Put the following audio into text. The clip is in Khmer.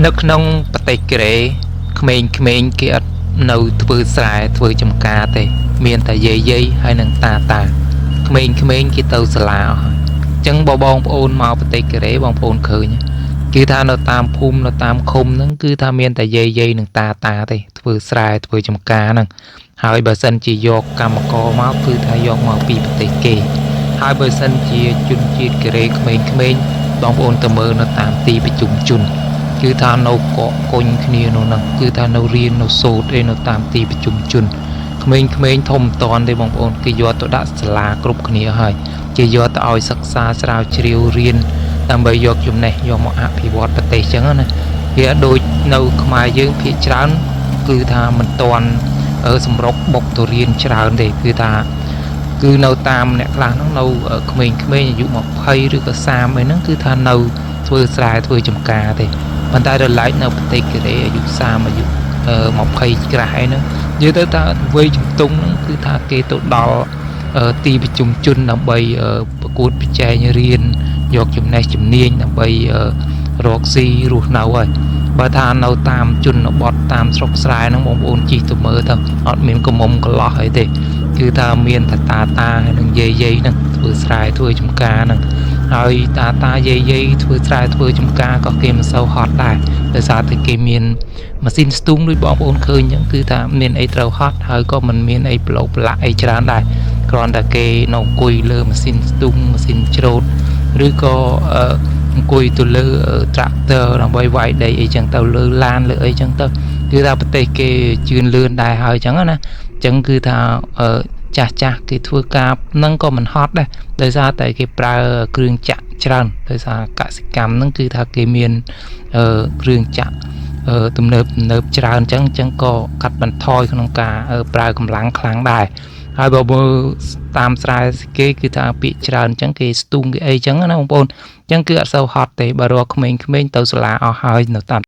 นึกน้องปฏิกิริยเขมรเกียรនៅធ្វើស្រែធ្វើចំការទេមានតែយាយហើយនឹងតាក្មេងគេទៅសាលាអស់ហើយអញ្ចឹងបងប្អូនមកប្រទេសកូរ៉េបងប្អូនឃើញគឺថានៅតាមភូមិនៅតាមឃុំហ្នឹងគឺថាមានតែយាយនឹងតាទេធ្វើស្រែធ្វើចំការហ្នឹងហើយបើសិនជាយកកម្មករមកគឺថាយកមកពីប្រទេសគេហើយបើសិនជាជនជាតិកូរ៉េក្មេងបងប្អូនទៅមើលនៅតាមទីប្រជុំជនគឺថានៅកកគុញគ្នានោះហ្នឹងគឺថានៅរៀននៅសូត្រឯនៅតាមទីប្រជុំជនក្មេងធំតន់ទេបងប្អូនគេយកទៅដាក់សាលាគ្រប់គ្នាហើយជាយកទៅឲ្យសិក្សាស្រាវជ្រាវរៀនដើម្បីយកចំណេះយកមកអភិវឌ្ឍប្រទេសចឹងណាវាដូចនៅខ្មែរយើងភាគច្រើនគឺថាមិនតន់សម្រុកបុកទៅរៀនច្រើនទេគឺថាគឺនៅតាមអ្នកខ្លះហ្នឹងនៅក្មេងអាយុ20ឬក៏30អីហ្នឹងគឺថានៅធ្វើស្រែធ្វើចំការទេប៉ុន្តែដល់ឡែកនៅប្រទេសកូរ៉េអាយុ30អាយុ20ក្រាស់អីហ្នឹងនិយាយទៅថាវ័យជំទង់ហ្នឹងគឺថាគេទៅដល់ទីប្រជុំជនដើម្បីប្រកួតប្រជែងរៀនយកចំណេះជំនាញដើម្បីរកស៊ីរស់នៅហើយបើថានៅតាមជនបទតាមស្រុកស្រែហ្នឹងបងប្អូនជិះទៅមើលទៅអត់មានកំមុំកន្លោះអីទេគឺថាមានតែតាហើយនឹងយាយហ្នឹងធ្វើស្រែធ្វើចំការហ្នឹងហើយតាយាយធ្វើស្រែធ្វើចំការក៏គេមិនសូវហត់ដែរដោយសារតែគេមានម៉ាស៊ីនស្ទូងដូចបងប្អូនឃើញអញ្ចឹងគឺថាមានអីត្រូវហត់ហើយក៏មិនមានអីប្រឡូកប្រឡាក់អីច្រើនដែរគ្រាន់តែគេនៅអង្គុយលើម៉ាស៊ីនស្ទូងម៉ាស៊ីនច្រូតឬក៏អង្គុយទៅលើ tractor ដើម្បីវាយដីអីចឹងទៅលើឡានលើអីចឹងទៅគឺថាប្រទេសគេជឿនលឿនដែរហើយចឹងណាអញ្ចឹងគឺថាចាស់គេធ្វើការហ្នឹងក៏មិនហត់ដែរដោយសារតែគេប្រើគ្រឿងចាក់ច្រើនដោយសារកសិកម្មហ្នឹងគឺថាគេមានគ្រឿងចាក់ទំនើបច្រើនអញ្ចឹងក៏កាត់បន្ថយក្នុងការប្រើកម្លាំងខ្លាំងដែរហើយបើមើលតាមស្រែគេគឺថាពាក្យច្រើនអញ្ចឹងគេស្ទូងគេអីអញ្ចឹងណាបងប្អូនអញ្ចឹងគឺអត់សូវហត់ទេបើរកក្មេងទៅសាលាអស់ហើយនៅតាម